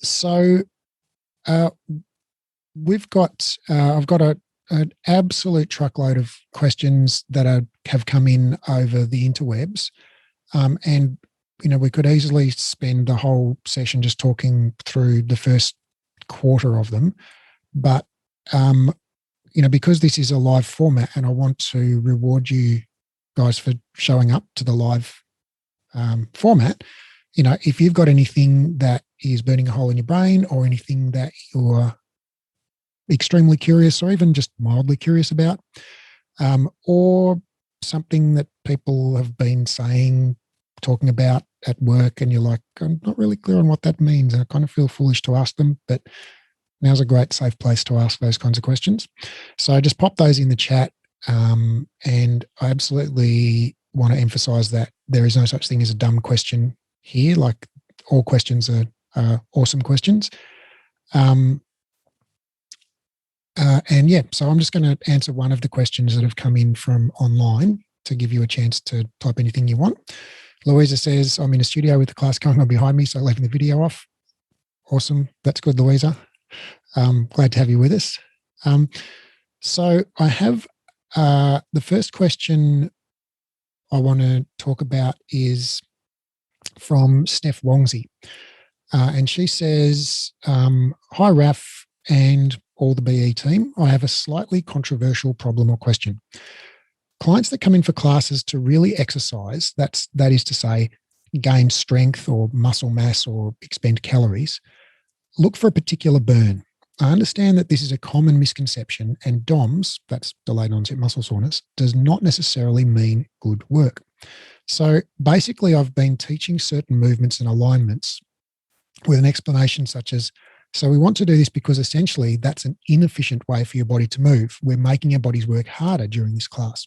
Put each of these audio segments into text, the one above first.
So we've got, I've got an absolute truckload of questions that have come in over the interwebs. And, we could easily spend the whole session just talking through the first quarter of them. But, because this is a live format and I want to reward you guys for showing up to the live format, if you've got anything that is burning a hole in your brain or anything that you're extremely curious or even just mildly curious about, or something that people have been saying, talking about at work, and you're like, I'm not really clear on what that means. I kind of feel foolish to ask them, but now's a great safe place to ask those kinds of questions. So just pop those in the chat. And I absolutely want to emphasize that there is no such thing as a dumb question here. Like, all questions are awesome questions. And so I'm just going to answer one of the questions that have come in from online to give you a chance to type anything you want. Louisa says, I'm in a studio with the class going on behind me, so leaving the video off. Awesome. That's good, Louisa. Glad to have you with us. So I have the first question I want to talk about is from Steph Wongsy. And she says, hi, Raph and all the BE team. I have a slightly controversial problem or question. Clients that come in for classes to really exercise, that is to say, gain strength or muscle mass or expend calories, look for a particular burn. I understand that this is a common misconception, and DOMS, that's delayed onset muscle soreness, does not necessarily mean good work. So basically, I've been teaching certain movements and alignments with an explanation such as, so we want to do this because essentially that's an inefficient way for your body to move. We're making our bodies work harder during this class.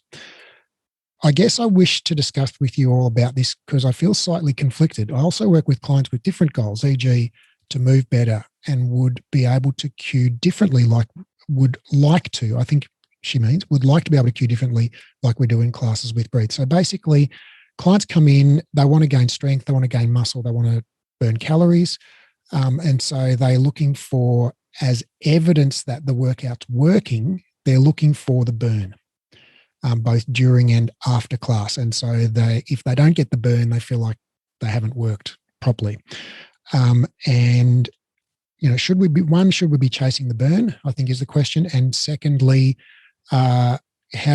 I guess I wish to discuss with you all about this because I feel slightly conflicted. I also work with clients with different goals, e.g. to move better and would be able to cue differently, would like to be able to cue differently like we do in classes with Breathe. So basically, clients come in, they want to gain strength, they want to gain muscle, they want to burn calories. And so they're looking for, as evidence that the workout's working, they're looking for the burn, both during and after class. And so if they don't get the burn, they feel like they haven't worked properly. And, should we be chasing the burn, I think is the question. And secondly, how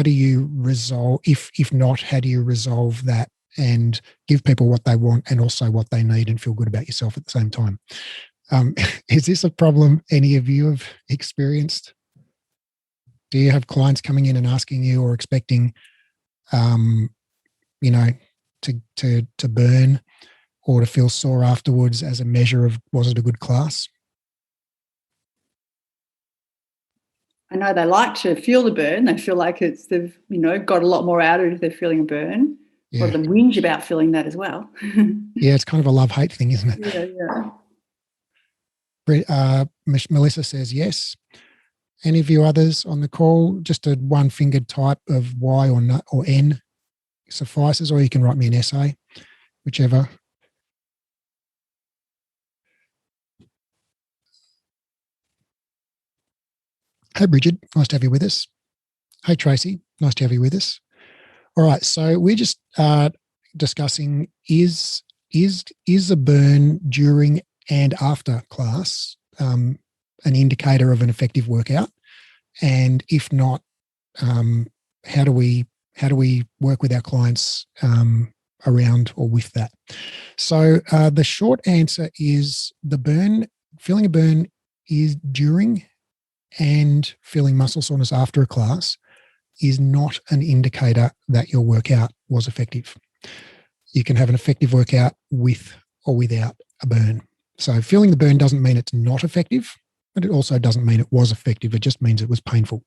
do you resolve, if not, how do you resolve that and give people what they want and also what they need and feel good about yourself at the same time? Is this a problem any of you have experienced? Do you have clients coming in and asking you or expecting, to burn or to feel sore afterwards as a measure of, was it a good class? I know they like to feel the burn. They feel like they've got a lot more out of it if they're feeling a burn. Yeah. Or the whinge about feeling that as well. Yeah, it's kind of a love-hate thing, isn't it? Yeah. Melissa says yes. Any of you others on the call, just a one-fingered type of Y or N suffices, or you can write me an essay, whichever. Hey, Bridget, nice to have you with us. Hey, Tracy, nice to have you with us. All right, so we're just discussing is a burn during and after class an indicator of an effective workout, and if not, how do we work with our clients around or with that? So the short answer is feeling a burn is during and feeling muscle soreness after a class is not an indicator that your workout was effective. You can have an effective workout with or without a burn. So feeling the burn doesn't mean it's not effective, but it also doesn't mean it was effective. It just means it was painful,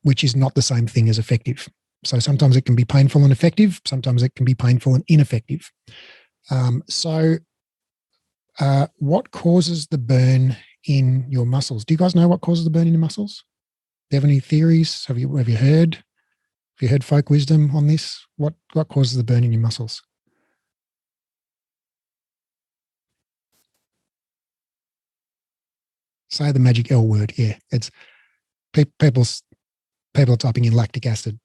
which is not the same thing as effective. So sometimes it can be painful and effective. Sometimes it can be painful and ineffective. What causes the burn in your muscles? Do you guys know what causes the burn in your muscles? Do you have any theories? Have you heard? Have you heard folk wisdom on this? What causes the burn in your muscles? Say the magic L word. Yeah, it's people are typing in lactic acid.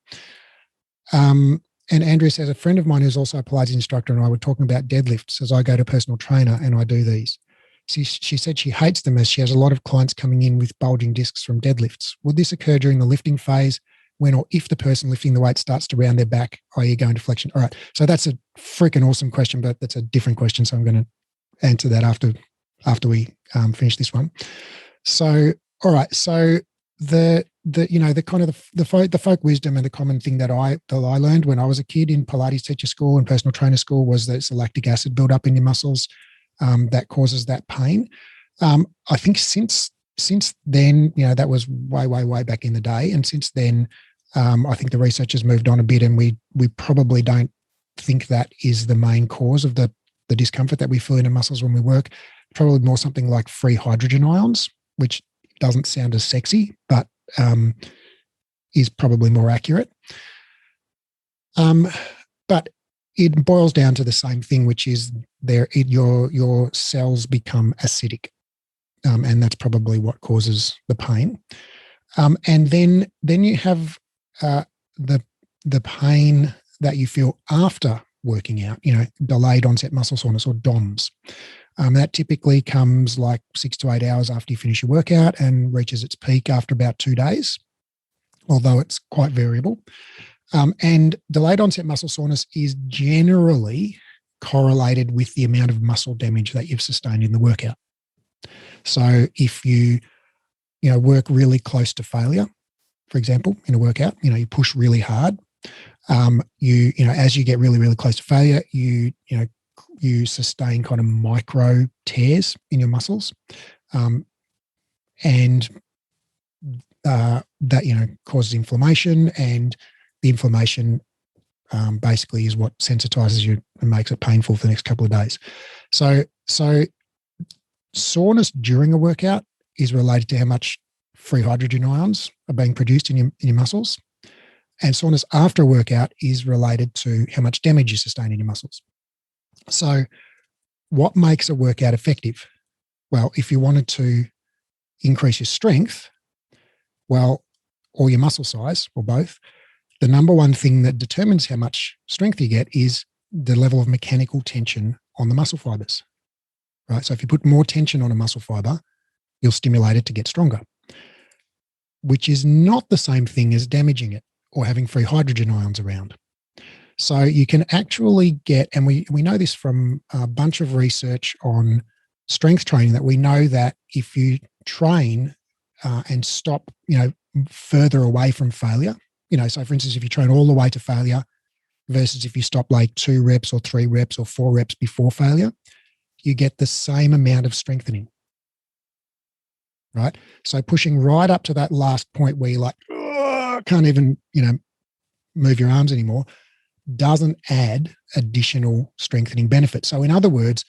And Andrea says, a friend of mine who's also a Pilates instructor and I were talking about deadlifts as I go to a personal trainer and I do these. She said she hates them as she has a lot of clients coming in with bulging discs from deadlifts. Would this occur during the lifting phase when or if the person lifting the weight starts to round their back, i.e. go into flexion? All right. So that's a freaking awesome question, but that's a different question. So I'm going to answer that after we finish this one. So, all right. So the kind of the folk wisdom and the common thing that I learned when I was a kid in Pilates teacher school and personal trainer school was that it's the lactic acid buildup in your muscles that causes that pain. I think since then, that was way back in the day, and since then, I think the research has moved on a bit, and we probably don't think that is the main cause of the discomfort that we feel in the muscles when we work. Probably more something like free hydrogen ions, which doesn't sound as sexy, but is probably more accurate. But it boils down to the same thing, which is your cells become acidic, and that's probably what causes the pain. And then you have the pain that you feel after working out. Delayed onset muscle soreness, or DOMS. That typically comes like 6 to 8 hours after you finish your workout and reaches its peak after about 2 days, although it's quite variable. And delayed onset muscle soreness is generally correlated with the amount of muscle damage that you've sustained in the workout. So if you work really close to failure, for example, in a workout, you push really hard, as you get really close to failure, you sustain kind of micro tears in your muscles, and that causes inflammation, and the inflammation basically is what sensitizes you and makes it painful for the next couple of days. So soreness during a workout is related to how much free hydrogen ions are being produced in your muscles, and soreness after a workout is related to how much damage you sustain in your muscles. So what makes a workout effective? Well, if you wanted to increase your strength, or your muscle size, or both, the number one thing that determines how much strength you get is the level of mechanical tension on the muscle fibers, right? So if you put more tension on a muscle fiber, you'll stimulate it to get stronger, which is not the same thing as damaging it or having free hydrogen ions around. So you can actually get, and we know this from a bunch of research on strength training, that we know that if you train and stop, further away from failure, so for instance, if you train all the way to failure versus if you stop like 2 reps or 3 reps or 4 reps before failure, you get the same amount of strengthening, right? So pushing right up to that last point where you're like, can't even, move your arms anymore, doesn't add additional strengthening benefit. So in other words,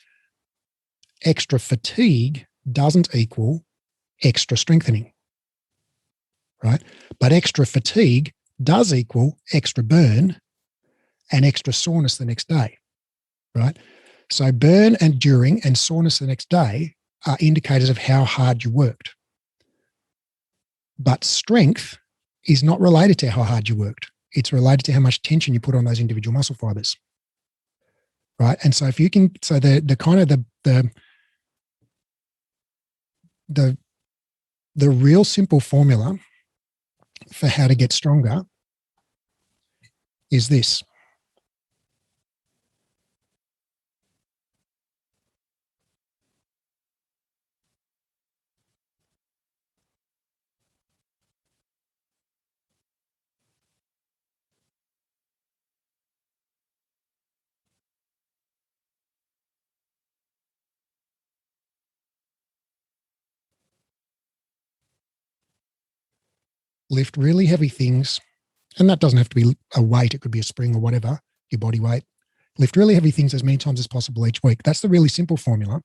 extra fatigue doesn't equal extra strengthening, right? But extra fatigue does equal extra burn and extra soreness the next day, right? So burn and during and soreness the next day are indicators of how hard you worked. But strength is not related to how hard you worked. It's related to how much tension you put on those individual muscle fibers, right? And so if you can, so the kind of the real simple formula for how to get stronger is this. Lift really heavy things, and that doesn't have to be a weight. It could be a spring or whatever, your body weight. Lift really heavy things as many times as possible each week. That's the really simple formula.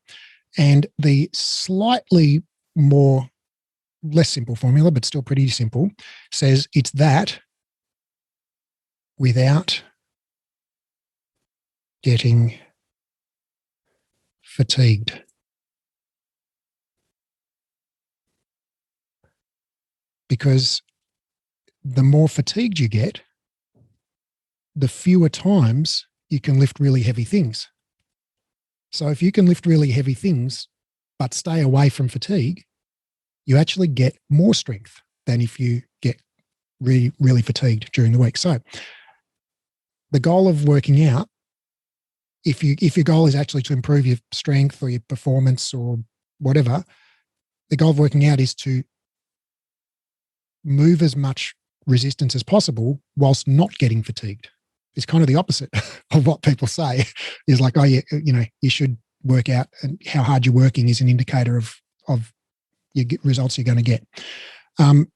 And the slightly less simple formula, but still pretty simple, says it's that without getting fatigued. because the more fatigued you get, the fewer times you can lift really heavy things. So if you can lift really heavy things, but stay away from fatigue, you actually get more strength than if you get really, really fatigued during the week. So the goal of working out, if your goal is actually to improve your strength or your performance or whatever, the goal of working out is to move as much resistance as possible whilst not getting fatigued. It's kind of the opposite of what people say, is like, oh, yeah, you should work out, and how hard you're working is an indicator of your results you're going to get.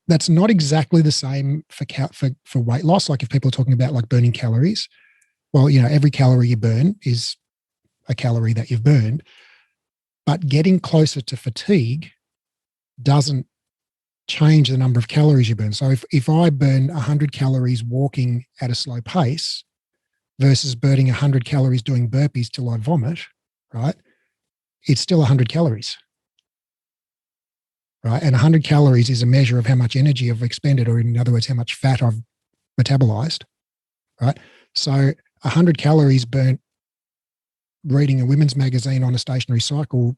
That's not exactly the same for weight loss. Like if people are talking about like burning calories, well, every calorie you burn is a calorie that you've burned, but getting closer to fatigue doesn't change the number of calories you burn. So if I burn 100 calories walking at a slow pace versus burning 100 calories doing burpees till I vomit, right? It's still 100 calories, right? And 100 calories is a measure of how much energy I've expended, or in other words, how much fat I've metabolized, right? So 100 calories burnt reading a women's magazine on a stationary cycle,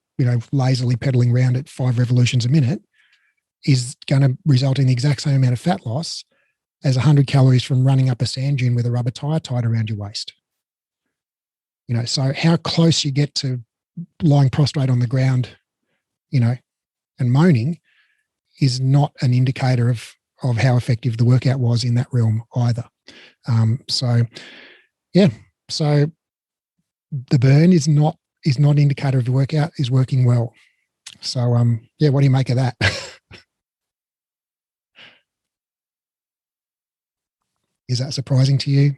lazily pedaling around at 5 revolutions a minute, is going to result in the exact same amount of fat loss as 100 calories from running up a sand dune with a rubber tire tied around your waist. So how close you get to lying prostrate on the ground, and moaning is not an indicator of how effective the workout was in that realm either. So the burn is not an indicator of the workout is working well. So what do you make of that? Is that surprising to you?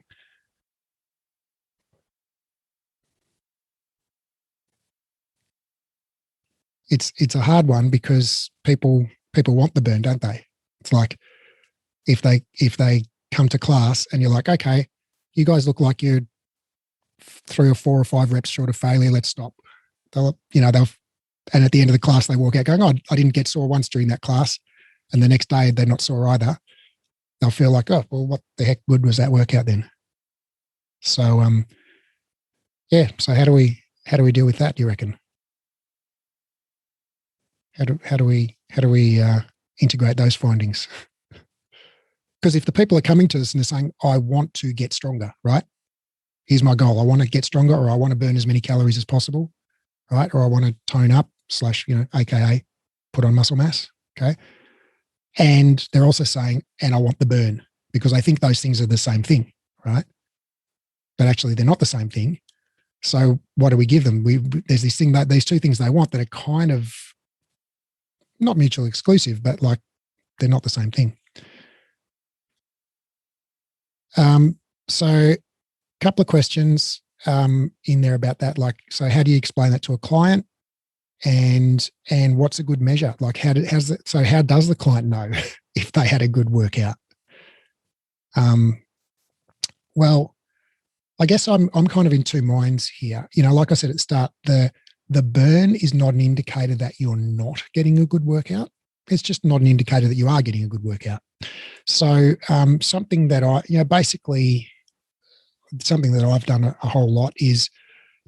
It's a hard one because people want the burn, don't they? It's like if they come to class and you're like, okay, you guys look like you're 3 or 4 or 5 reps short of failure. Let's stop. And at the end of the class, they walk out going, oh, I didn't get sore once during that class. And the next day they're not sore either. They'll feel like, oh, well, what the heck good was that workout then? So, so how do we deal with that, do you reckon? How do we integrate those findings? Because if the people are coming to us and they're saying, I want to get stronger, right? Here's my goal. I want to get stronger, or I want to burn as many calories as possible, right? Or I want to tone up / AKA put on muscle mass, okay? And they're also saying, and I want the burn, because I think those things are the same thing, right? But actually they're not the same thing. So what do we give them? There's this thing that these two things they want that are kind of not mutually exclusive, but like they're not the same thing. So a couple of questions in there about that. Like, so how do you explain that to a client? And what's a good measure? Like how does the client know if they had a good workout? Well, I guess I'm kind of in two minds here. Like I said at the start, the burn is not an indicator that you're not getting a good workout. It's just not an indicator that you are getting a good workout. So something that something that I've done a whole lot is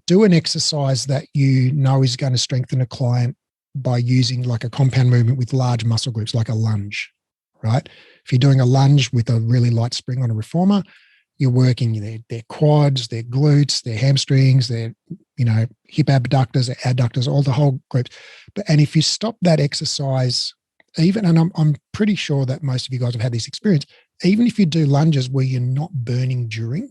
do an exercise that is going to strengthen a client by using like a compound movement with large muscle groups, like a lunge, right? If you're doing a lunge with a really light spring on a reformer, you're working their quads, their glutes, their hamstrings, their hip abductors, their adductors, all the whole groups. And if you stop that exercise, and I'm pretty sure that most of you guys have had this experience, even if you do lunges where you're not burning during,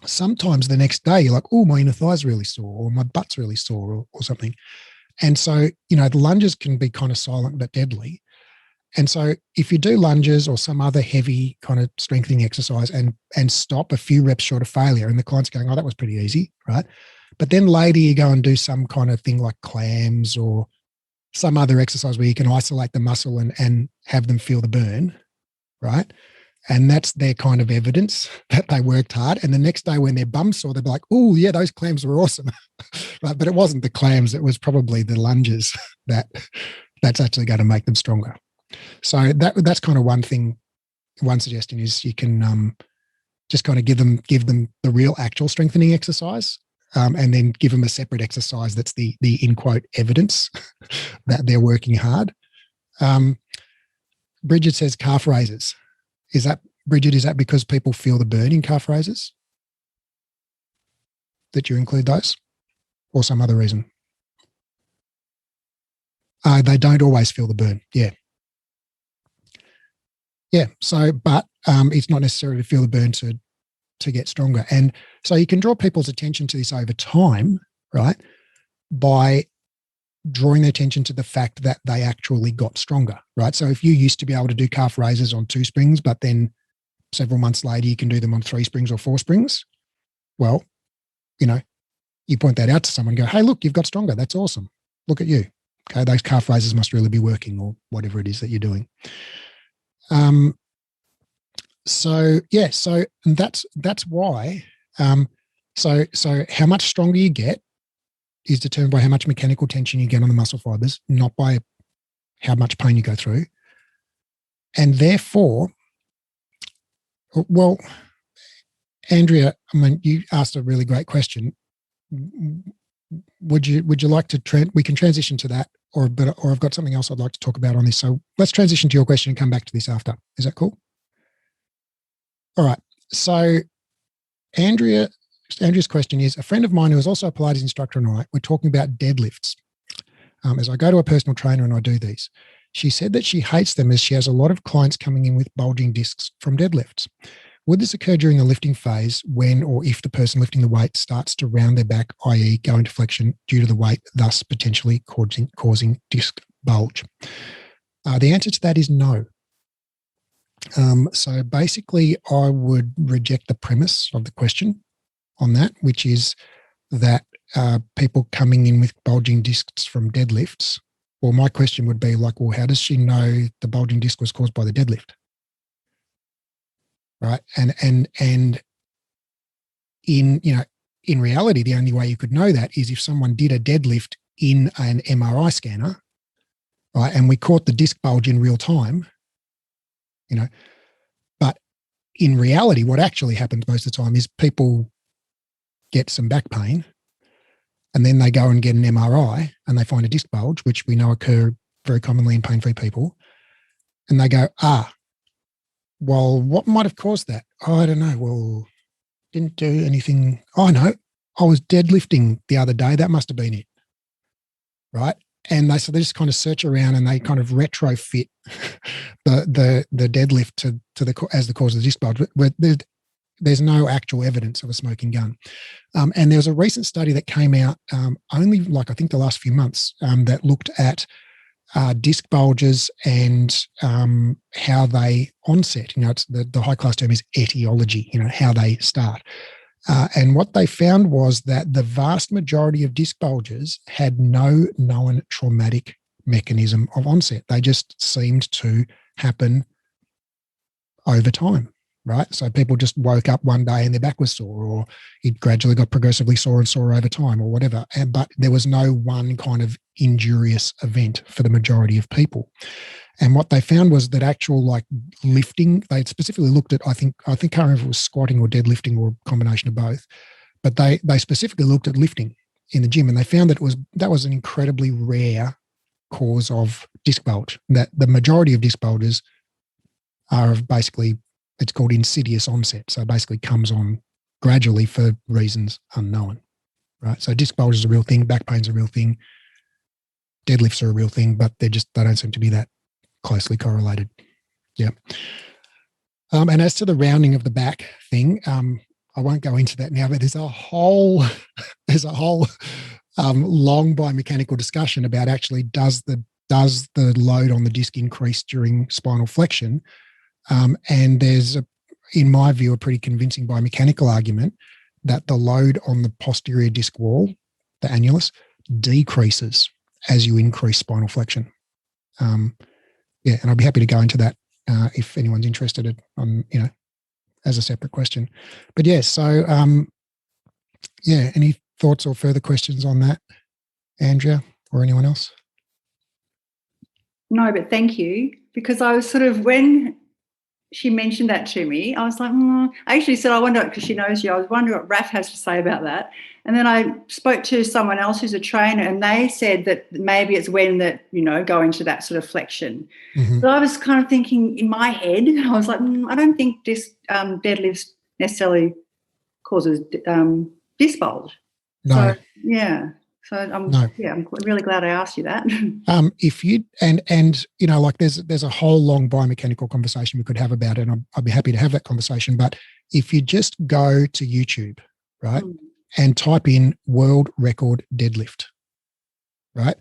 sometimes the next day you're like, oh, my inner thigh's really sore, or my butt's really sore, or something. And so, the lunges can be kind of silent but deadly. And so if you do lunges or some other heavy kind of strengthening exercise and stop a few reps short of failure, and the client's going, oh, that was pretty easy, right? But then later you go and do some kind of thing like clams or some other exercise where you can isolate the muscle and have them feel the burn, right? And that's their kind of evidence that they worked hard. And the next day when they're bum sore, they'll be like, oh, yeah, those clams were awesome. Right? But it wasn't the clams. It was probably the lunges that's actually going to make them stronger. So that's kind of one thing. One suggestion is you can just kind of give them the real actual strengthening exercise, and then give them a separate exercise that's the in quote evidence that they're working hard. Bridget says calf raises. Is that, Bridget, is that because people feel the burn in calf raises that you include those, or some other reason? They don't always feel the burn. Yeah. Yeah. So, but it's not necessary to feel the burn to get stronger. And so you can draw people's attention to this over time, right, by drawing their attention to the fact that they actually got stronger, right? So if you used to be able to do calf raises on 2 springs, but then several months later you can do them on 3 springs or 4 springs, well, you point that out to someone and go, hey, look, you've got stronger. That's awesome. Look at you. Okay, those calf raises must really be working, or whatever it is that you're doing. So that's why. So how much stronger you get is determined by how much mechanical tension you get on the muscle fibers, not by how much pain you go through. And therefore, well, Andrea, I mean, you asked a really great question. Would you like to we can transition to that, or I've got something else I'd like to talk about on this. So let's transition to your question and come back to this after. Is that cool? All right. So Andrea's question is, a friend of mine who is also a Pilates instructor and I, we're talking about deadlifts. As I go to a personal trainer and I do these, she said that she hates them as she has a lot of clients coming in with bulging discs from deadlifts. Would this occur during the lifting phase when or if the person lifting the weight starts to round their back, i.e. go into flexion due to the weight, thus potentially causing disc bulge? The answer to that is no. So basically, I would reject the premise of the question on that, which is that people coming in with bulging discs from deadlifts. Well, my question would be like, well, how does she know the bulging disc was caused by the deadlift? Right. And in reality, the only way you could know that is if someone did a deadlift in an MRI scanner, right? And we caught the disc bulge in real time, but in reality, what actually happens most of the time is people get some back pain and then they go and get an MRI and they find a disc bulge, which we know occur very commonly in pain-free people. And they go, well, what might have caused that? Oh, I don't know. Well, didn't do anything. Oh, no, I was deadlifting the other day. That must have been it. Right. And they just kind of search around and they kind of retrofit the deadlift as the cause of the disc bulge. But there's no actual evidence of a smoking gun. And there was a recent study that came out only I think the last few months that looked at disc bulges and how they onset. It's the high class term is etiology, how they start. And what they found was that the vast majority of disc bulges had no known traumatic mechanism of onset. They just seemed to happen over time. Right. So people just woke up one day and their back was sore, or it gradually got progressively sore and sore over time, or whatever. But there was no one kind of injurious event for the majority of people. And what they found was that actual lifting, they specifically looked at, I can't remember if it was squatting or deadlifting or a combination of both, but they specifically looked at lifting in the gym, and they found that that was an incredibly rare cause of disc bulge. That the majority of disc bulges are basically, it's called insidious onset. So it basically comes on gradually for reasons unknown, right? So disc bulge is a real thing. Back pain is a real thing. Deadlifts are a real thing, but they don't seem to be that closely correlated. Yeah. And as to the rounding of the back thing, I won't go into that now, but there's a whole long biomechanical discussion about actually does the load on the disc increase during spinal flexion? And there's, in my view, a pretty convincing biomechanical argument that the load on the posterior disc wall, the annulus, decreases as you increase spinal flexion. And I'd be happy to go into that if anyone's interested as a separate question. But any thoughts or further questions on that, Andrea, or anyone else? No, but thank you. because I was sort of, when she mentioned that to me, I was like, I actually said, I wonder, because she knows you, I was wondering what Raph has to say about that. And then I spoke to someone else who's a trainer, and they said that maybe it's when that, go into that sort of flexion. Mm-hmm. But I was kind of thinking in my head, I was like, I don't think this deadlifts necessarily causes disc bulge. No. So, yeah. So I'm really glad I asked you that. If you and like there's a whole long biomechanical conversation we could have about it, and I'd be happy to have that conversation. But if you just go to YouTube, right, and type in world record deadlift, right,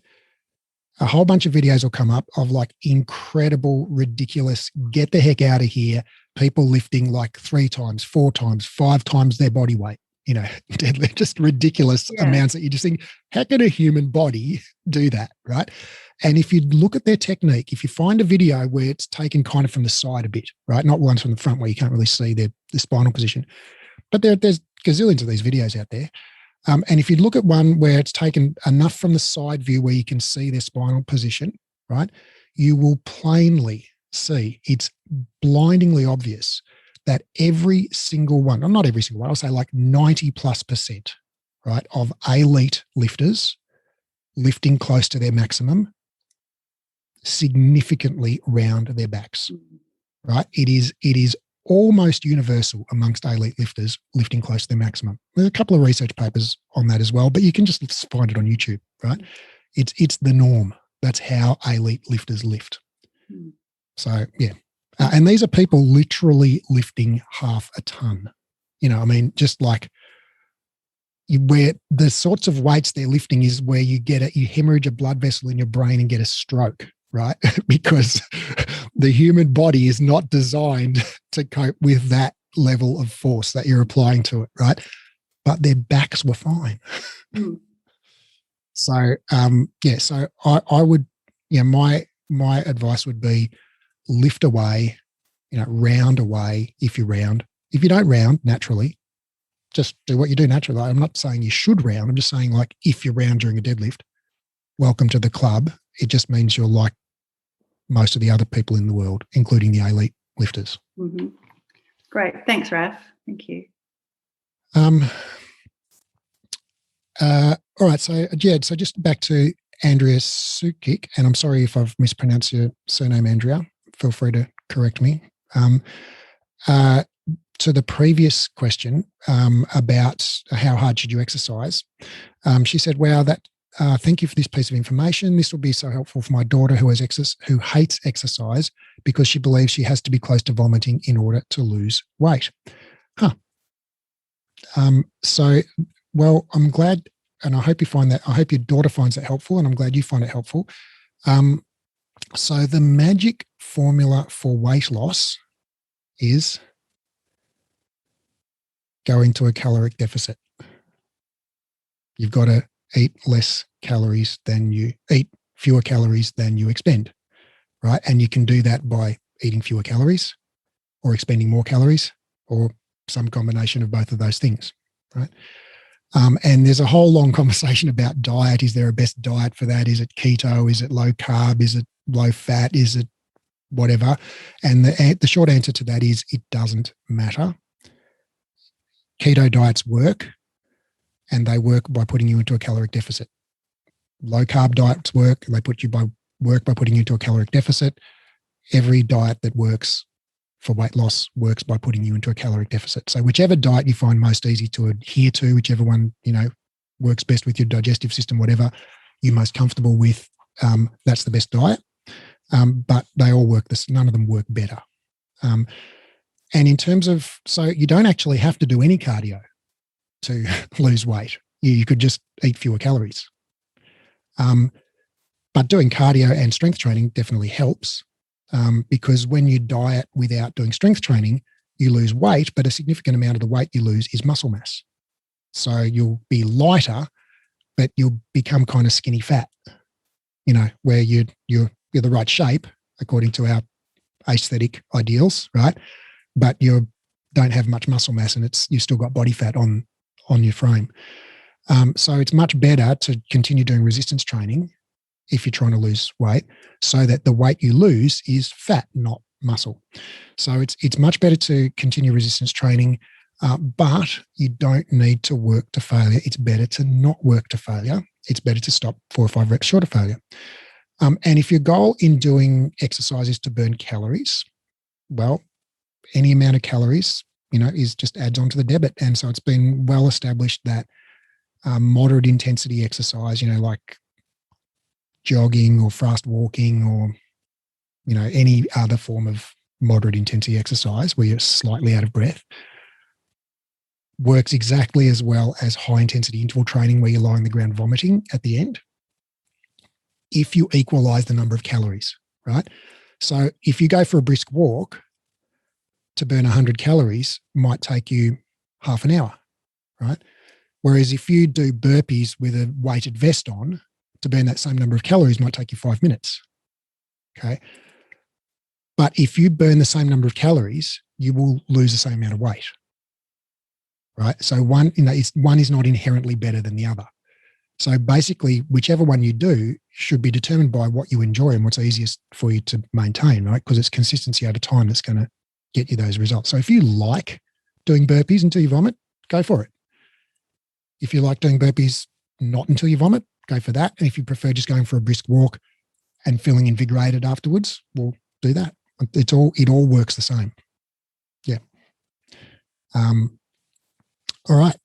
a whole bunch of videos will come up of like incredible, ridiculous, get the heck out of here, people lifting like 3 times, 4 times, 5 times their body weight. Deadlift, just ridiculous amounts that you just think, how can a human body do that, right? And if you look at their technique, if you find a video where it's taken kind of from the side a bit, right, not one from the front where you can't really see the spinal position, but there's gazillions of these videos out there. And if you look at one where it's taken enough from the side view where you can see their spinal position, right, you will plainly see, it's blindingly obvious that every single one, or not every single one, I'll say like 90+%, right, of elite lifters lifting close to their maximum significantly round their backs, right? It is almost universal amongst elite lifters lifting close to their maximum. There's a couple of research papers on that as well, but you can just find it on YouTube, right? It's the norm. That's how elite lifters lift. So, yeah. And these are people literally lifting half a ton. Just like where the sorts of weights they're lifting is where you hemorrhage a blood vessel in your brain and get a stroke, right? Because the human body is not designed to cope with that level of force that you're applying to it, right? But their backs were fine. So, so I would, my advice would be, lift away, round away if you round. If you don't round naturally, just do what you do naturally. I'm not saying you should round. I'm just saying, like, if you round during a deadlift, welcome to the club. It just means you're like most of the other people in the world, including the elite lifters. Mm-hmm. Great. Thanks, Raph. Thank you. All right. So, Jed, so just back to Andrea Sukic, and I'm sorry if I've mispronounced your surname, Andrea. Feel free to correct me. To the previous question about how hard should you exercise, she said, wow, thank you for this piece of information. This will be so helpful for my daughter who hates exercise because she believes she has to be close to vomiting in order to lose weight. Well, I'm glad, and I hope your daughter finds that helpful, and I'm glad you find it helpful. So the magic formula for weight loss is go into a caloric deficit. You've got to eat fewer calories than you expend, right? And you can do that by eating fewer calories or expending more calories or some combination of both of those things, right? And there's a whole long conversation about diet. Is there a best diet for that? Is it keto? Is it low carb? Is it low fat? Is it whatever? And the short answer to that is it doesn't matter. Keto diets work, and they work by putting you into a caloric deficit. Low carb diets work, and they work by putting you into a caloric deficit. Every diet that works for weight loss works by putting you into a caloric deficit. So whichever diet you find most easy to adhere to, whichever one, works best with your digestive system, whatever you're most comfortable with, that's the best diet. But they all work. None of them work better. And in terms of, so you don't actually have to do any cardio to lose weight. You could just eat fewer calories. But doing cardio and strength training definitely helps. Because when you diet without doing strength training, you lose weight, but a significant amount of the weight you lose is muscle mass. So you'll be lighter, but you'll become kind of skinny fat, where you're the right shape according to our aesthetic ideals, right? But you don't have much muscle mass, and you've still got body fat on your frame. So it's much better to continue doing resistance training if you're trying to lose weight, so that the weight you lose is fat, not muscle. So it's much better to continue resistance training, but you don't need to work to failure. It's better to not work to failure. It's better to stop 4 or 5 reps short of failure. And if your goal in doing exercise is to burn calories, well, any amount of calories, is just adds on to the debit. And so it's been well established that moderate intensity exercise, like jogging or fast walking or, any other form of moderate intensity exercise where you're slightly out of breath, works exactly as well as high intensity interval training where you're lying on the ground vomiting at the end, if you equalize the number of calories, right? So if you go for a brisk walk, to burn 100 calories might take you half an hour, right? Whereas if you do burpees with a weighted vest on, to burn that same number of calories might take you 5 minutes, okay? But if you burn the same number of calories, you will lose the same amount of weight, right? So one is not inherently better than the other. So basically, whichever one you do should be determined by what you enjoy and what's easiest for you to maintain, right? Because it's consistency over time that's going to get you those results. So if you like doing burpees until you vomit, go for it. If you like doing burpees not until you vomit, go for that. And if you prefer just going for a brisk walk and feeling invigorated afterwards, well, do that. It all works the same. Yeah. All right.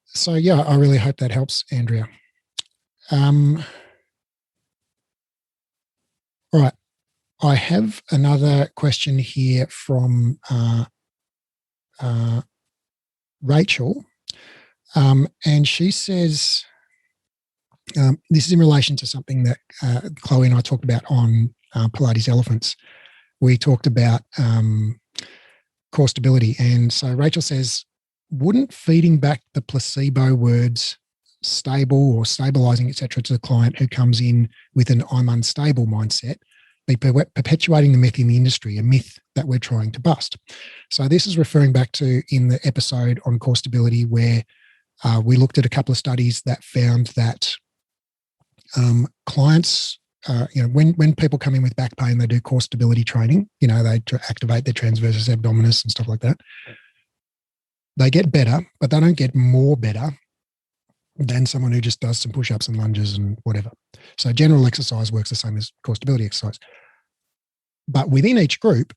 So yeah, I really hope that helps, Andrea. All right. I have another question here from Rachel. And she says, this is in relation to something that Chloe and I talked about on Pilates Elephants. We talked about core stability. And so Rachel says, wouldn't feeding back the placebo words stable or stabilizing, etc., to the client who comes in with an I'm unstable mindset be perpetuating the myth in the industry, a myth that we're trying to bust? So this is referring back to in the episode on core stability where we looked at a couple of studies that found that clients, when people come in with back pain, they do core stability training. They activate their transversus abdominis and stuff like that. They get better, but they don't get more better than someone who just does some push-ups and lunges and whatever. So general exercise works the same as core stability exercise. But within each group,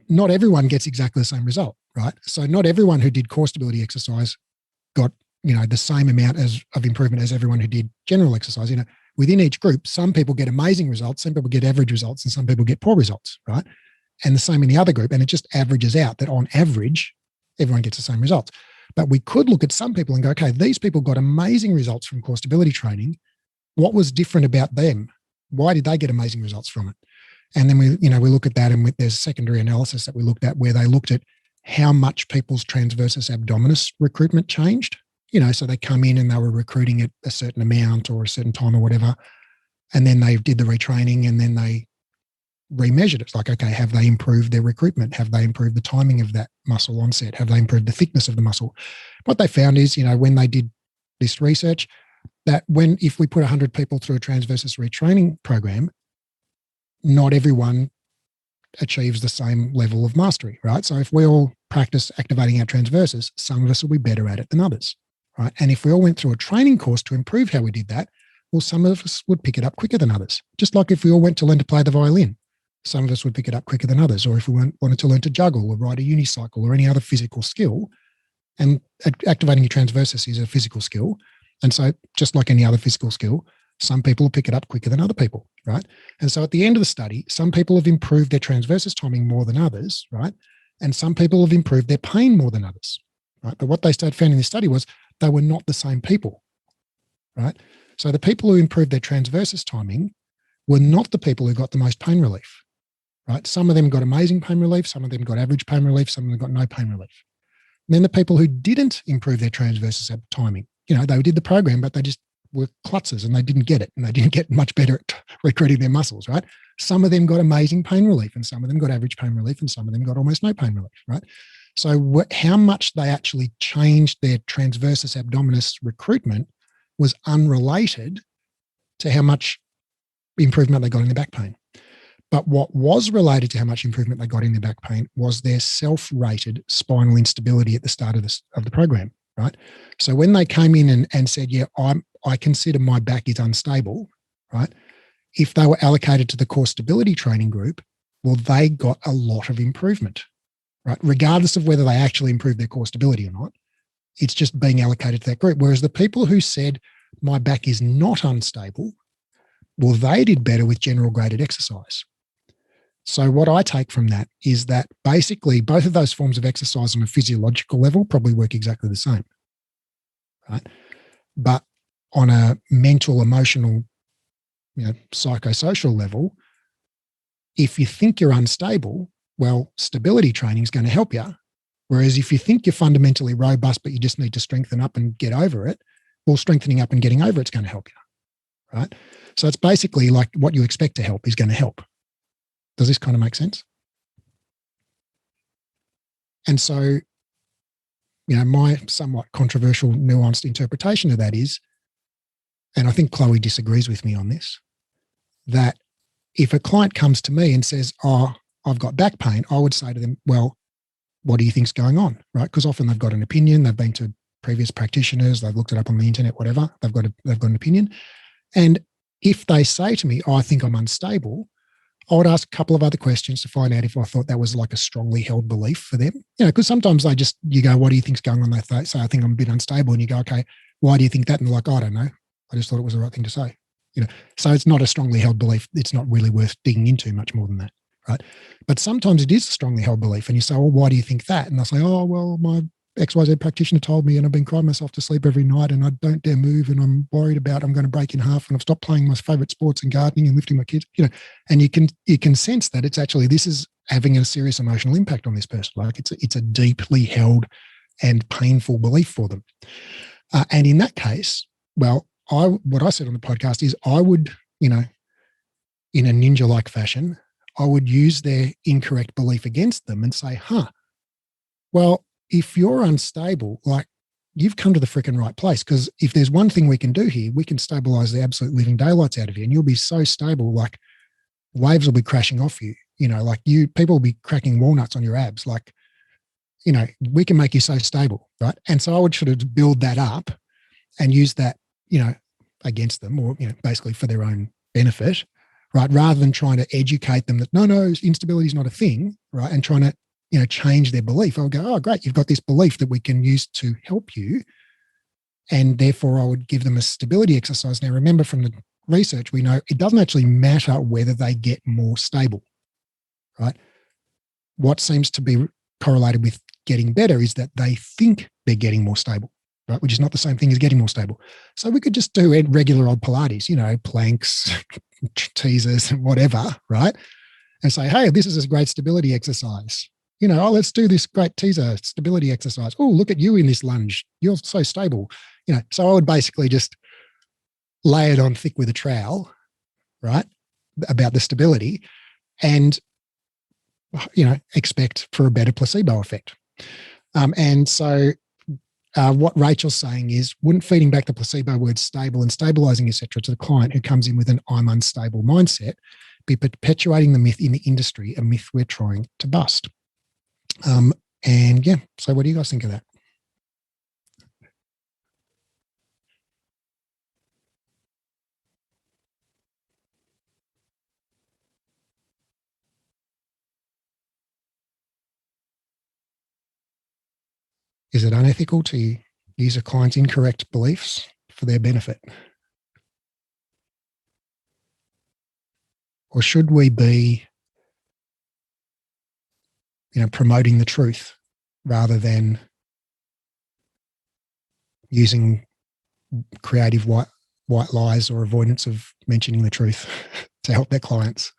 not everyone gets exactly the same result, right? So not everyone who did core stability exercise got, the same amount of improvement as everyone who did general exercise. Within each group, some people get amazing results, some people get average results, and some people get poor results, right? And the same in the other group. And it just averages out that on average, everyone gets the same results. But we could look at some people and go, okay, these people got amazing results from core stability training. What was different about them? Why did they get amazing results from it? And then we look at that, and there's a secondary analysis that we looked at where they looked at how much people's transversus abdominis recruitment changed. So they come in and they were recruiting at a certain amount or a certain time or whatever. And then they did the retraining and then they remeasured it. It's like, okay, have they improved their recruitment? Have they improved the timing of that muscle onset? Have they improved the thickness of the muscle? What they found is, when they did this research, that if we put 100 people through a transversus retraining program, not everyone achieves the same level of mastery, right? So if we all practice activating our transversus, some of us will be better at it than others, right? And if we all went through a training course to improve how we did that, well, some of us would pick it up quicker than others. Just like if we all went to learn to play the violin, some of us would pick it up quicker than others. Or if we wanted to learn to juggle or ride a unicycle or any other physical skill, and activating your transversus is a physical skill. And so just like any other physical skill, some people will pick it up quicker than other people, right? And so at the end of the study, some people have improved their transversus timing more than others, right? And some people have improved their pain more than others, right? But what they found in this study was they were not the same people, right? So the people who improved their transversus timing were not the people who got the most pain relief, right? Some of them got amazing pain relief, some of them got average pain relief, some of them got no pain relief. And then the people who didn't improve their transversus timing, they did the program, but they just were klutzes and they didn't get it, and they didn't get much better at recruiting their muscles, right? Some of them got amazing pain relief, and some of them got average pain relief, and some of them got almost no pain relief, right? So how much they actually changed their transversus abdominis recruitment was unrelated to how much improvement they got in their back pain. But what was related to how much improvement they got in their back pain was their self-rated spinal instability at the start of the program, right? So when they came in and said, yeah, I consider my back is unstable, right? If they were allocated to the core stability training group, well, they got a lot of improvement, right? Regardless of whether they actually improved their core stability or not, it's just being allocated to that group. Whereas the people who said my back is not unstable, well, they did better with general graded exercise. So what I take from that is that basically both of those forms of exercise on a physiological level probably work exactly the same, right? But on a mental, emotional, psychosocial level, if you think you're unstable, well, stability training is going to help you. Whereas if you think you're fundamentally robust, but you just need to strengthen up and get over it, well, strengthening up and getting over it's going to help you, right? So it's basically like what you expect to help is going to help. Does this kind of make sense? And so, my somewhat controversial, nuanced interpretation of that is, and I think Chloe disagrees with me on this, that if a client comes to me and says, oh, I've got back pain, I would say to them, well, what do you think's going on, right? Because often they've got an opinion, they've been to previous practitioners, they've looked it up on the internet, whatever, they've got an opinion. And if they say to me, oh, I think I'm unstable, I would ask a couple of other questions to find out if I thought that was like a strongly held belief for them. Because sometimes you go, what do you think's going on? They say, I think I'm a bit unstable. And you go, okay, why do you think that? And they're like, I don't know. I just thought it was the right thing to say. So it's not a strongly held belief. It's not really worth digging into much more than that, right? But sometimes it is a strongly held belief. And you say, well, why do you think that? And they'll say, oh, well, my XYZ practitioner told me and I've been crying myself to sleep every night and I don't dare move and I'm worried about I'm going to break in half and I've stopped playing my favorite sports and gardening and lifting my kids, and you can sense that it's actually, this is having a serious emotional impact on this person. Like it's a deeply held and painful belief for them. And in that case, well, what I said on the podcast is I would, in a ninja-like fashion, I would use their incorrect belief against them and say, well, if you're unstable, like you've come to the freaking right place, because if there's one thing we can do here, we can stabilize the absolute living daylights out of you and you'll be so stable, like waves will be crashing off you, people will be cracking walnuts on your abs. Like, we can make you so stable, right? And so I would sort of build that up and use that, against them or, basically for their own benefit, right? Rather than trying to educate them that, no, instability is not a thing, right? And trying to, change their belief. I'll go, oh, great, you've got this belief that we can use to help you. And therefore I would give them a stability exercise. Now, remember from the research, we know it doesn't actually matter whether they get more stable, right? What seems to be correlated with getting better is that they think they're getting more stable, right? Which is not the same thing as getting more stable. So we could just do regular old Pilates, planks, teasers and whatever, right? And say, hey, this is a great stability exercise. Let's do this great teaser stability exercise. Oh, look at you in this lunge. You're so stable. So I would basically just lay it on thick with a trowel, right, about the stability and, expect for a better placebo effect. And so what Rachel's saying is, wouldn't feeding back the placebo word stable and stabilizing, etc., to the client who comes in with an I'm unstable mindset be perpetuating the myth in the industry, a myth we're trying to bust? So what do you guys think of that? Is it unethical to use a client's incorrect beliefs for their benefit? Or should we be, promoting the truth rather than using creative white lies or avoidance of mentioning the truth to help their clients?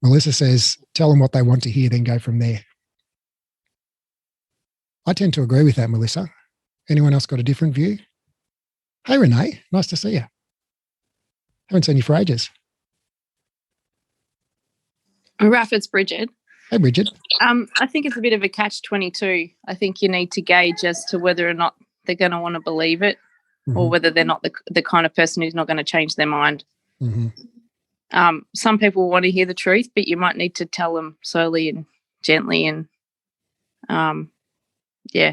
Melissa says, tell them what they want to hear, then go from there. I tend to agree with that, Melissa. Anyone else got a different view? Hey, Renee, nice to see you. Haven't seen you for ages. Oh, Raph, it's Bridget. Hey, Bridget. I think it's a bit of a catch-22. I think you need to gauge as to whether or not they're going to want to believe it, or whether they're not the kind of person who's not going to change their mind. Some people want to hear the truth, but you might need to tell them slowly and gently. And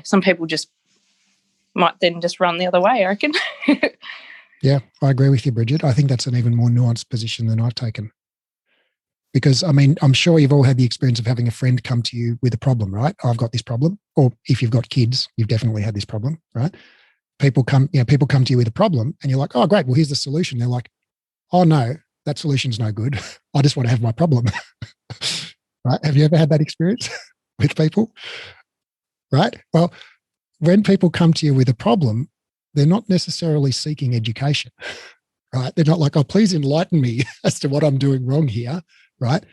some people just might then just run the other way, I reckon. Yeah, I agree with you, Bridget. I think that's an even more nuanced position than I've taken. Because, I mean, I'm sure you've all had the experience of having a friend come to you with a problem, right? I've got this problem. Or if you've got kids, you've definitely had this problem, right? People come to you with a problem and you're like, oh, great, well, here's the solution. They're like, oh, no, that solution's no good. I just want to have my problem, right? Have you ever had that experience with people, right? Well, when people come to you with a problem, they're not necessarily seeking education, right? They're not like, oh, please enlighten me as to what I'm doing wrong here, right?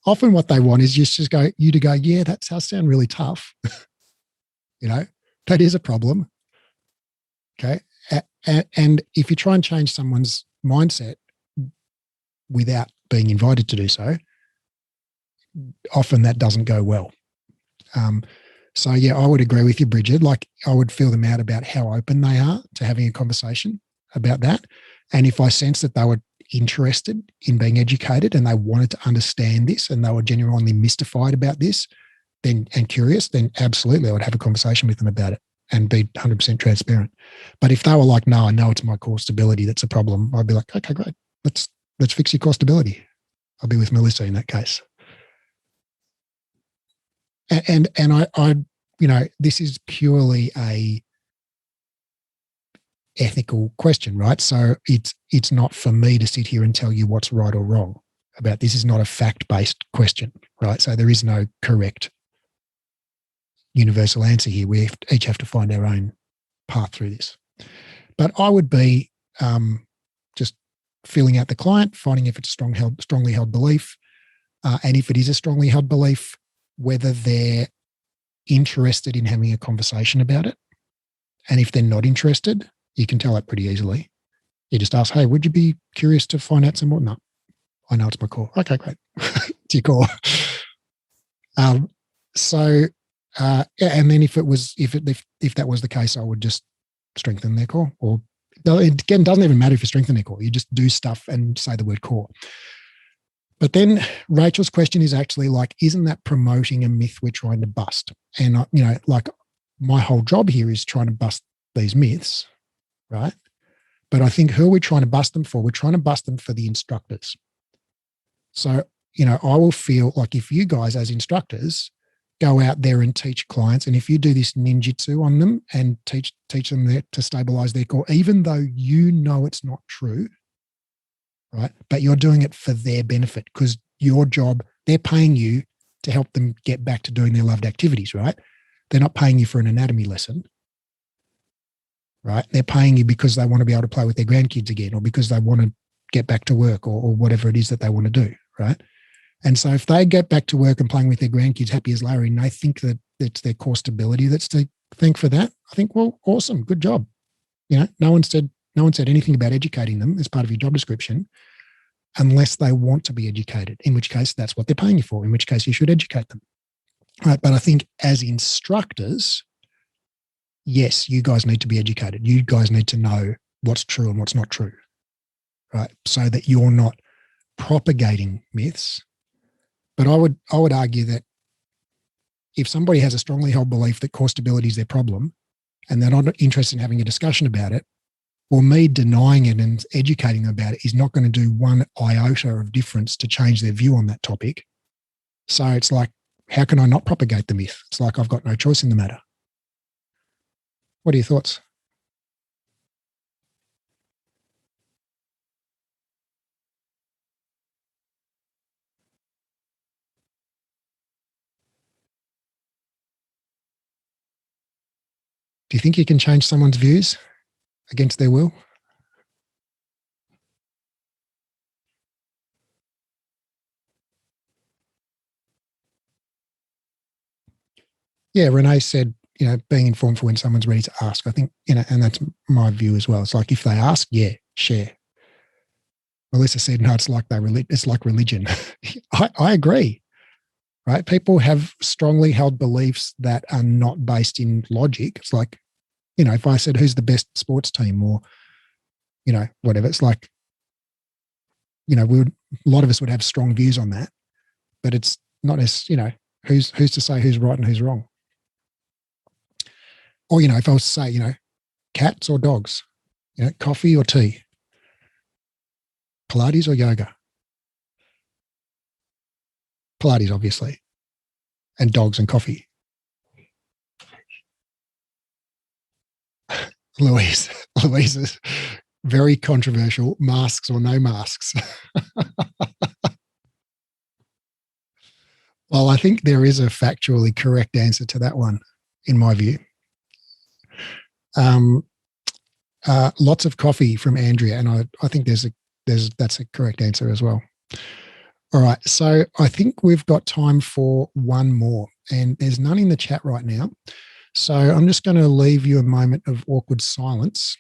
Often what they want is just you to go, yeah, that does sound really tough. That is a problem. Okay. And if you try and change someone's mindset without being invited to do so, often that doesn't go well. So yeah, I would agree with you, Bridget. Like, I would feel them out about how open they are to having a conversation about that. And if I sense that they were interested in being educated and they wanted to understand this and they were genuinely mystified about this and curious, then absolutely I would have a conversation with them about it and be 100% transparent. But if they were like, no, I know it's my core stability that's a problem, I'd be like, okay, great. Let's fix your core stability. I'll be with Melissa in that case. And I this is purely a ethical question, right? So it's not for me to sit here and tell you what's right or wrong about this. Is not a fact-based question, right? So there is no correct universal answer here. We each have to find our own path through this. But I would be just feeling out the client, finding if it's a strongly held belief, and if it is a strongly held belief, whether they're interested in having a conversation about it. And if they're not interested, you can tell that pretty easily. You just ask, hey, would you be curious to find out some more? No, I know it's my core. Okay, great. It's your core. And then if that was the case, I would just strengthen their core. Or again, it doesn't even matter if you strengthen their core. You just do stuff and say the word core. But then Rachel's question is actually like, isn't that promoting a myth we're trying to bust? And, like my whole job here is trying to bust these myths, right? But I think who are we trying to bust them for? We're trying to bust them for the instructors. So, I will feel like if you guys as instructors go out there and teach clients, and if you do this ninjutsu on them and teach them to stabilize their core, even though you know it's not true, right? But you're doing it for their benefit because your job, they're paying you to help them get back to doing their loved activities, right? They're not paying you for an anatomy lesson, right? They're paying you because they want to be able to play with their grandkids again, or because they want to get back to work, or whatever it is that they want to do, right? And so if they get back to work and playing with their grandkids happy as Larry, and they think that it's their core stability that's to thank for that, I think, well, awesome, good job. No one said anything about educating them as part of your job description, unless they want to be educated, in which case that's what they're paying you for, in which case you should educate them. Right? But I think as instructors, yes, you guys need to be educated. You guys need to know what's true and what's not true, right? So that you're not propagating myths. But I would argue that if somebody has a strongly held belief that core stability is their problem and they're not interested in having a discussion about it, well, me denying it and educating them about it is not going to do one iota of difference to change their view on that topic. So it's like, how can I not propagate the myth? It's like I've got no choice in the matter. What are your thoughts? Do you think you can change someone's views against their will? Yeah, Renee said, being informed for when someone's ready to ask. I think, and that's my view as well. It's like if they ask, yeah, share. Melissa said, no, it's like religion. I agree. right? People have strongly held beliefs that are not based in logic. It's like, if I said, who's the best sports team, or, whatever, it's like, a lot of us would have strong views on that, but it's not as, who's to say who's right and who's wrong? Or, if I was to say, cats or dogs, coffee or tea, Pilates or yoga? Pilates, obviously, and dogs and coffee. Louise is very controversial, masks or no masks. Well, I think there is a factually correct answer to that one, in my view. Lots of coffee from Andrea, and I think that's a correct answer as well. All right, so I think we've got time for one more, and there's none in the chat right now. So I'm just going to leave you a moment of awkward silence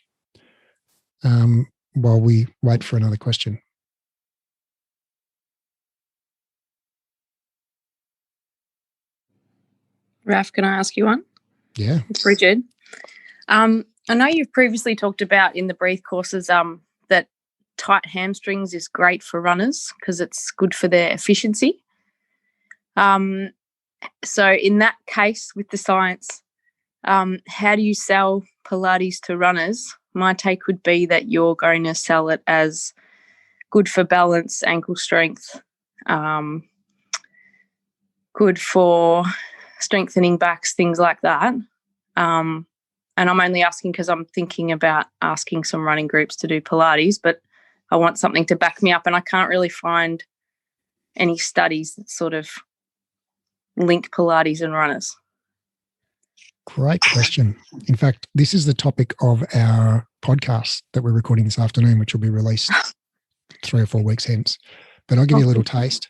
while we wait for another question. Raf, can I ask you one? Yeah. It's Bridget. I know you've previously talked about in the breathe courses that tight hamstrings is great for runners because it's good for their efficiency. So in that case, with the science, how do you sell Pilates to runners? My take would be that you're going to sell it as good for balance, ankle strength, good for strengthening backs, things like that. And I'm only asking because I'm thinking about asking some running groups to do Pilates, but I want something to back me up, and I can't really find any studies that sort of link Pilates and runners. Great question. In fact, this is the topic of our podcast that we're recording this afternoon, which will be released 3 or 4 weeks hence. But I'll give you a little taste.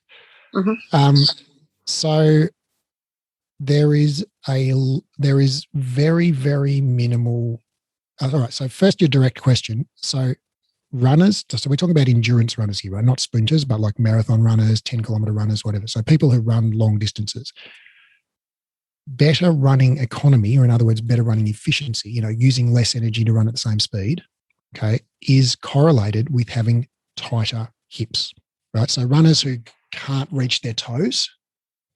Mm-hmm. So there is very, very minimal. All right. So first, your direct question. So runners, so we're talking about endurance runners here, right? Not sprinters, but like marathon runners, 10-kilometer runners, whatever. So people who run long distances. Better running economy, or in other words, better running efficiency, using less energy to run at the same speed, okay, is correlated with having tighter hips, right? So runners who can't reach their toes,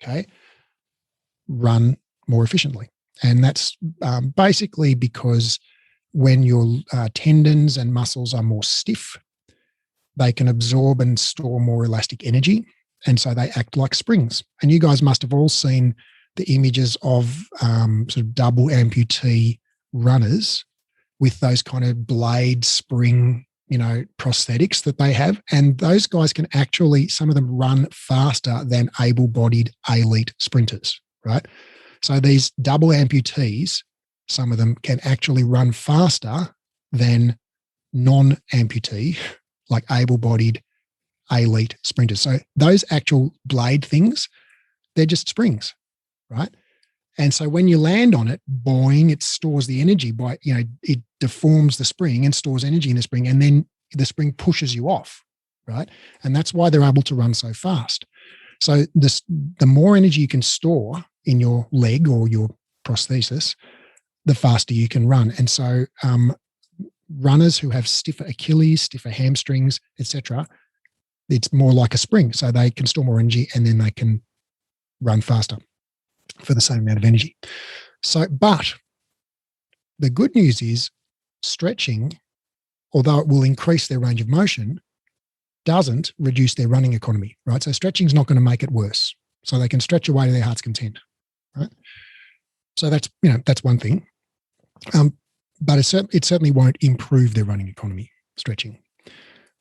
okay, run more efficiently. And that's basically because when your tendons and muscles are more stiff, they can absorb and store more elastic energy. And so they act like springs. And you guys must have all seen the images of sort of double amputee runners with those kind of blade spring, prosthetics that they have. And those guys can actually, some of them run faster than able-bodied elite sprinters, right? So these double amputees, some of them can actually run faster than non-amputee, like able-bodied elite sprinters. So those actual blade things, they're just springs, right? And so when you land on it, boing, it stores the energy by, it deforms the spring and stores energy in the spring, and then the spring pushes you off, right? And that's why they're able to run so fast. So the more energy you can store in your leg or your prosthesis, the faster you can run. And so runners who have stiffer Achilles, stiffer hamstrings, etc., it's more like a spring. So they can store more energy and then they can run faster for the same amount of energy. So, but the good news is stretching, although it will increase their range of motion, doesn't reduce their running economy, right? So stretching is not going to make it worse. So they can stretch away to their heart's content, right? So that's, that's one thing. But it certainly won't improve their running economy, stretching.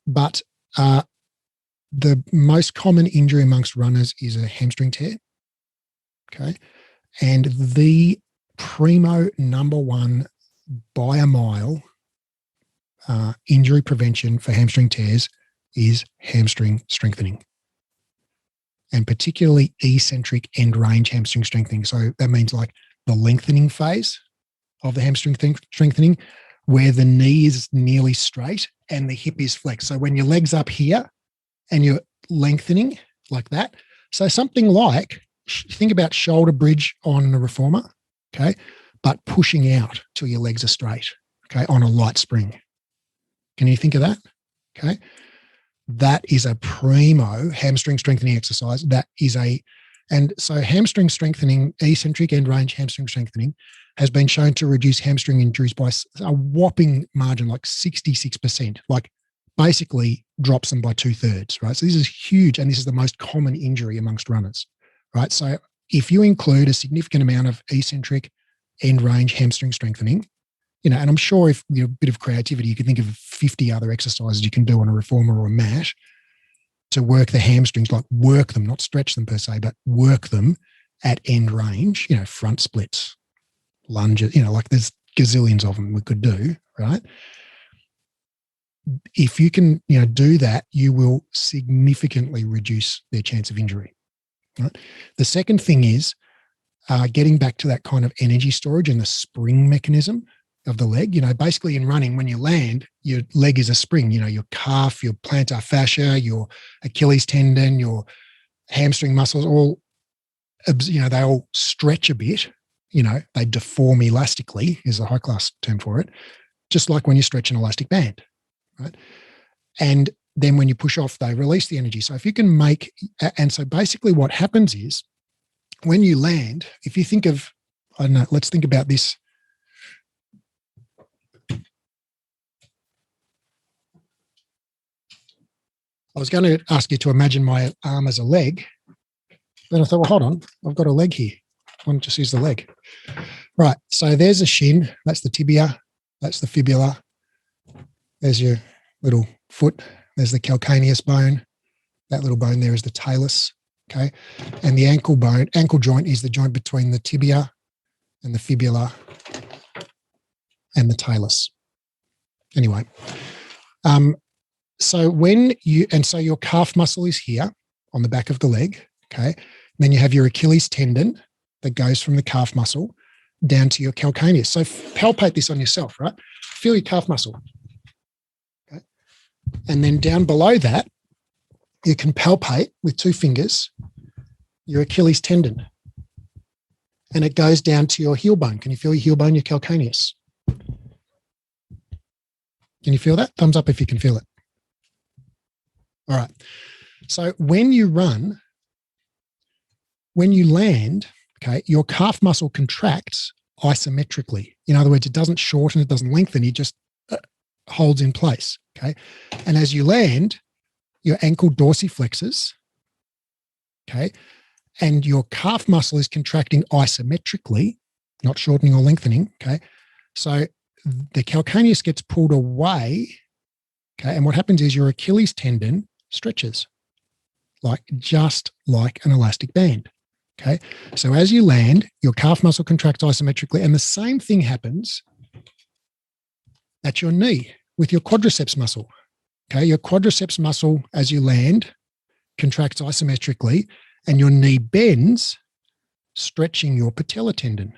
But the most common injury amongst runners is a hamstring tear. Okay. And the primo number one by a mile injury prevention for hamstring tears is hamstring strengthening, and particularly eccentric end range hamstring strengthening. So that means like the lengthening phase of the hamstring strengthening, where the knee is nearly straight and the hip is flexed. So when your leg's up here and you're lengthening like that, so something like think about shoulder bridge on a reformer, okay, but pushing out till your legs are straight, okay, on a light spring. Can you think of that? Okay. That is a primo hamstring strengthening exercise. And so hamstring strengthening, eccentric end range hamstring strengthening has been shown to reduce hamstring injuries by a whopping margin, like 66%, like basically drops them by 2/3, right? So this is huge. And this is the most common injury amongst runners, right? So if you include a significant amount of eccentric end range hamstring strengthening, and I'm sure if you have a bit of creativity, you can think of 50 other exercises you can do on a reformer or a mat to work the hamstrings, like work them, not stretch them per se, but work them at end range, front splits, lunges, like there's gazillions of them we could do, right? If you can, do that, you will significantly reduce their chance of injury, right? The second thing is getting back to that kind of energy storage and the spring mechanism of the leg. Basically in running, when you land, your leg is a spring, your calf, your plantar fascia, your Achilles tendon, your hamstring muscles, all, they all stretch a bit, they deform elastically is a high class term for it, just like when you stretch an elastic band, right? And then when you push off, they release the energy. So if you can and so basically what happens is when you land, if you think of, I don't know, let's think about this. I was going to ask you to imagine my arm as a leg. Then I thought, well, hold on, I've got a leg here. Why don't just use the leg? Right, so there's a shin. That's the tibia. That's the fibula. There's your little foot. There's the calcaneus bone. That little bone there is the talus, okay? And the ankle joint is the joint between the tibia and the fibula and the talus. Anyway, so your calf muscle is here on the back of the leg, okay? And then you have your Achilles tendon that goes from the calf muscle down to your calcaneus. So palpate this on yourself, right? Feel your calf muscle. Okay? And then down below that, you can palpate with 2 fingers your Achilles tendon. And it goes down to your heel bone. Can you feel your heel bone, your calcaneus? Can you feel that? Thumbs up if you can feel it. All right. So when you run, when you land, okay, your calf muscle contracts isometrically. In other words, it doesn't shorten, it doesn't lengthen, it just holds in place, okay? And as you land, your ankle dorsiflexes, okay? And your calf muscle is contracting isometrically, not shortening or lengthening, okay? So the calcaneus gets pulled away, okay? And what happens is your Achilles tendon stretches, just like an elastic band, okay? So as you land, your calf muscle contracts isometrically, and the same thing happens at your knee with your quadriceps muscle, okay? Your quadriceps muscle, as you land, contracts isometrically, and your knee bends, stretching your patella tendon,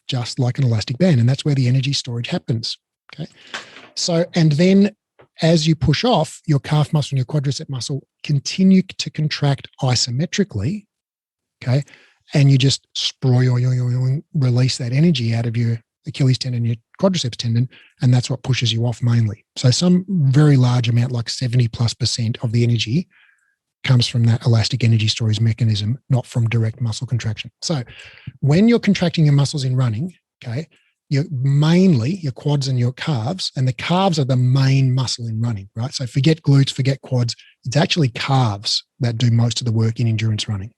just like an elastic band, and that's where the energy storage happens, okay? So, and then as you push off, your calf muscle and your quadricep muscle continue to contract isometrically, okay? And you just release that energy out of your Achilles tendon, your quadriceps tendon, and that's what pushes you off mainly. So some very large amount, like 70+% of the energy comes from that elastic energy storage mechanism, not from direct muscle contraction. So when you're contracting your muscles in running, okay, you're mainly your quads and your calves, and the calves are the main muscle in running, right? So forget glutes, forget quads. It's actually calves that do most of the work in endurance running.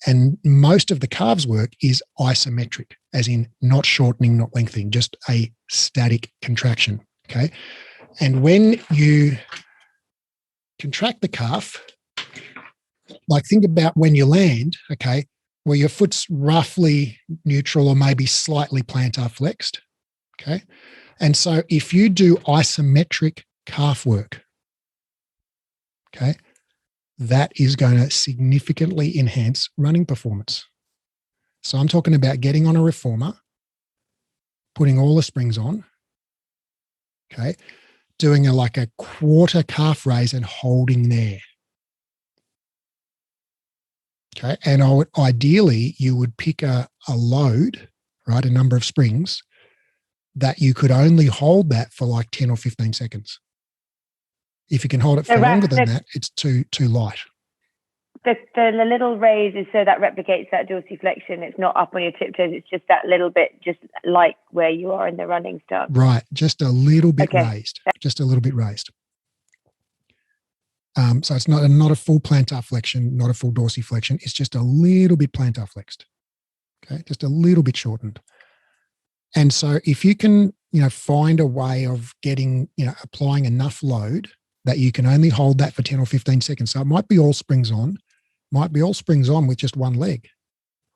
And most of the calves work is isometric, as in not shortening, not lengthening, just a static contraction, okay? And when you contract the calf, like think about when you land, okay, where your foot's roughly neutral or maybe slightly plantar flexed, okay? And so if you do isometric calf work, okay, that is going to significantly enhance running performance. So I'm talking about getting on a reformer, putting all the springs on, okay, doing like a quarter calf raise and holding there. Okay. And ideally, you would pick a load, right? A number of springs that you could only hold that for like 10 or 15 seconds. If you can hold it for longer than that, it's too light. The little raise is so that replicates that dorsiflexion. It's not up on your tiptoes. It's just that little bit, just like where you are in the running stance. Right. Just a little bit raised. Just a little bit raised. So it's not a full plantar flexion, not a full dorsiflexion. It's just a little bit plantar flexed. Okay. Just a little bit shortened. And so if you can, find a way of getting, applying enough load that you can only hold that for 10 or 15 seconds. So it might be all springs on, with just one leg,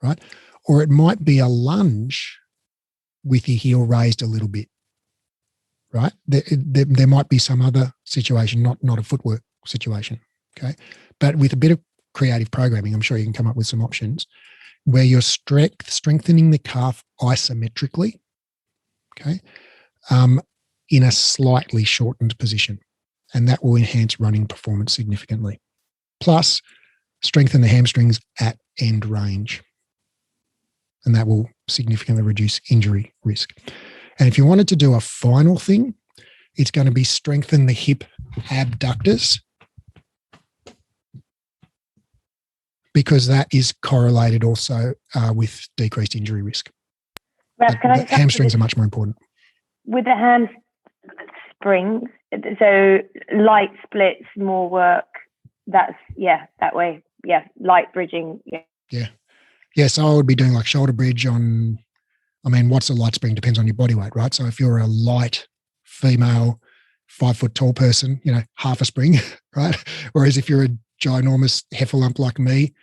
right? Or it might be a lunge with your heel raised a little bit, right? There might be some other situation, not a footwork situation, okay? But with a bit of creative programming, I'm sure you can come up with some options where you're strengthening the calf isometrically, okay, in a slightly shortened position. And that will enhance running performance significantly. Plus, strengthen the hamstrings at end range. And that will significantly reduce injury risk. And if you wanted to do a final thing, it's going to be strengthen the hip abductors, because that is correlated also with decreased injury risk. Raph, the hamstrings are much more important. With the hamstrings, so light splits, more work. That's, that way. Yeah, light bridging. Yeah, so I would be doing like shoulder bridge on, what's a light spring? Depends on your body weight, right? So if you're a light female, 5 foot tall person, half a spring, right? Whereas if you're a ginormous heffalump like me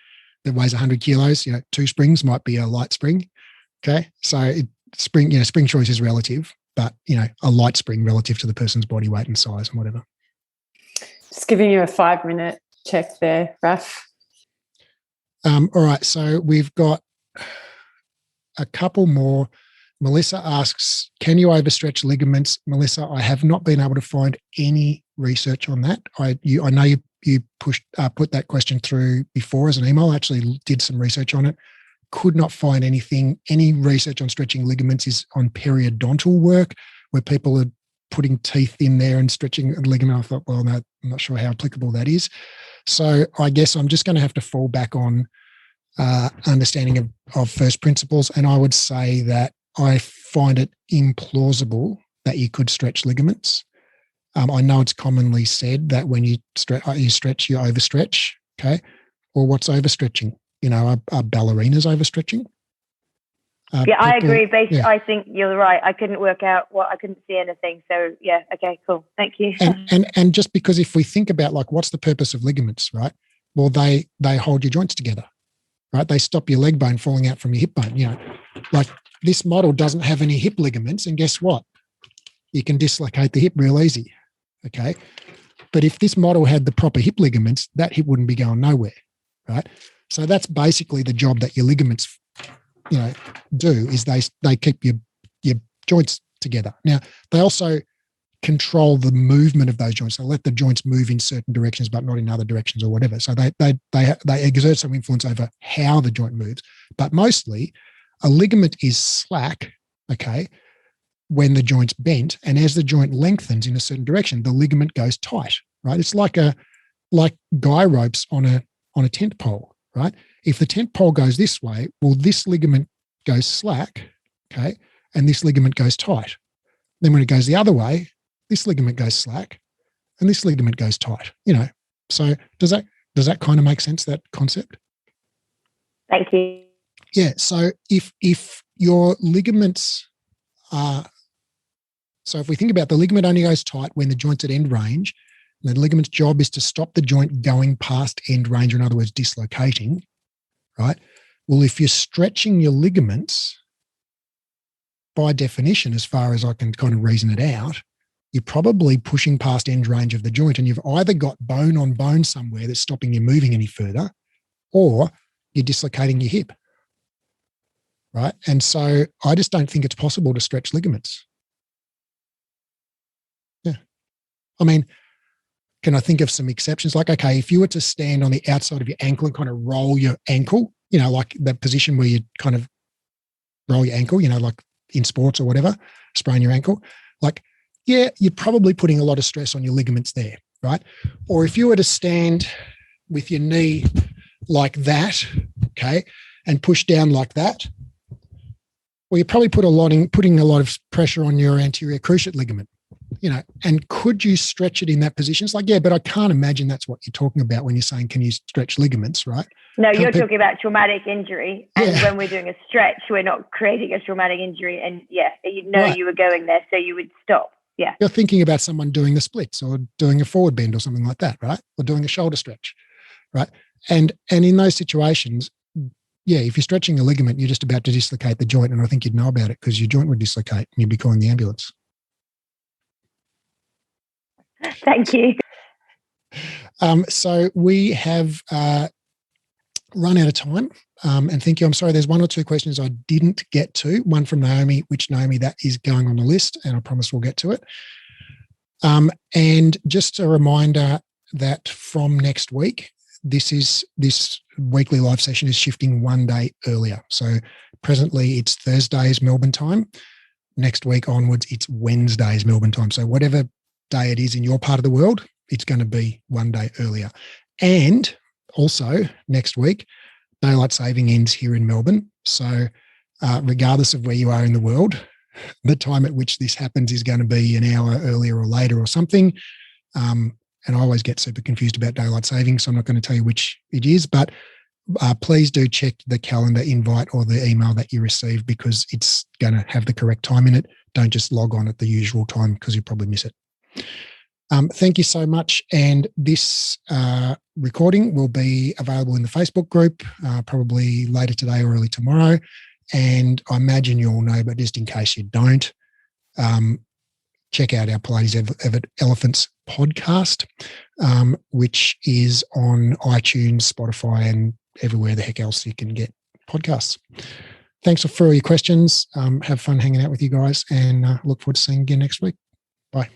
that weighs 100 kilos, 2 springs might be a light spring. Okay. So spring choice is relative, but, a light spring relative to the person's body weight and size and whatever. Just giving you a 5-minute check there, Raph. All right. So we've got a couple more. Melissa asks, can you overstretch ligaments? Melissa, I have not been able to find any research on that. I know you put that question through before as an email. I actually did some research on it. Could not find anything. Any research on stretching ligaments is on periodontal work where people are putting teeth in there and stretching a ligament. I thought, well, no, I'm not sure how applicable that is. So I guess I'm just going to have to fall back on understanding of first principles. And I would say that I find it implausible that you could stretch ligaments. I know it's commonly said that when you stretch, you overstretch. Okay. Well, what's overstretching? Are ballerinas overstretching? I agree. I think you're right. I couldn't work out I couldn't see anything. So okay, cool. Thank you. And just because if we think about what's the purpose of ligaments, right? Well, they hold your joints together, right? They stop your leg bone falling out from your hip bone. Like this model doesn't have any hip ligaments, and guess what? You can dislocate the hip real easy. Okay. But if this model had the proper hip ligaments, that hip wouldn't be going nowhere, right? So that's basically the job that your ligaments, do, is they keep your joints together. Now, they also control the movement of those joints. They let the joints move in certain directions, but not in other directions or whatever. So they exert some influence over how the joint moves. But mostly, a ligament is slack, okay, when the joint's bent, and as the joint lengthens in a certain direction, the ligament goes tight, right? It's like guy ropes on a tent pole. Right? If the tent pole goes this way, well, this ligament goes slack, okay, and this ligament goes tight. Then when it goes the other way, this ligament goes slack, and this ligament goes tight. So does that kind of make sense, that concept? Thank you. Yeah. So if your ligaments are, so if we think about the ligament only goes tight when the joint's at end range. The ligament's job is to stop the joint going past end range, or in other words, dislocating, right? Well, if you're stretching your ligaments, by definition, as far as I can kind of reason it out, you're probably pushing past end range of the joint, and you've either got bone on bone somewhere that's stopping you moving any further, or you're dislocating your hip, right? And so I just don't think it's possible to stretch ligaments. Yeah. can I think of some exceptions? Like, okay, if you were to stand on the outside of your ankle and kind of roll your ankle, like that position where you kind of roll your ankle, like in sports or whatever, sprain your ankle, like, yeah, you're probably putting a lot of stress on your ligaments there, right? Or if you were to stand with your knee like that, okay, and push down like that, well, you probably putting a lot of pressure on your anterior cruciate ligament, and could you stretch it in that position? It's like, yeah, but I can't imagine that's what you're talking about when you're saying, can you stretch ligaments, right? No, you're talking about traumatic injury. And when we're doing a stretch, we're not creating a traumatic injury. And right. You were going there, so you would stop. Yeah. You're thinking about someone doing the splits or doing a forward bend or something like that, right? Or doing a shoulder stretch, right? And in those situations, yeah, if you're stretching a ligament, you're just about to dislocate the joint, and I think you'd know about it because your joint would dislocate and you'd be calling the ambulance. Thank you. So we have run out of time. And thank you. I'm sorry, there's one or two questions I didn't get to. One from Naomi, that is going on the list, and I promise we'll get to it. And just a reminder that from next week, this weekly live session is shifting one day earlier. So presently it's Thursdays Melbourne time. Next week onwards, it's Wednesdays Melbourne time. So whatever day it is in your part of the world, it's going to be one day earlier. And also next week, daylight saving ends here in Melbourne. So regardless of where you are in the world, the time at which this happens is going to be an hour earlier or later or something. And I always get super confused about daylight saving, so I'm not going to tell you which it is, but please do check the calendar invite or the email that you receive because it's going to have the correct time in it. Don't just log on at the usual time because you'll probably miss it. Thank you so much. And this recording will be available in the Facebook group probably later today or early tomorrow. And I imagine you all know, but just in case you don't, check out our Pilates Elephants podcast, which is on iTunes, Spotify, and everywhere the heck else you can get podcasts. Thanks for all your questions. Have fun hanging out with you guys, and look forward to seeing you again next week. Bye.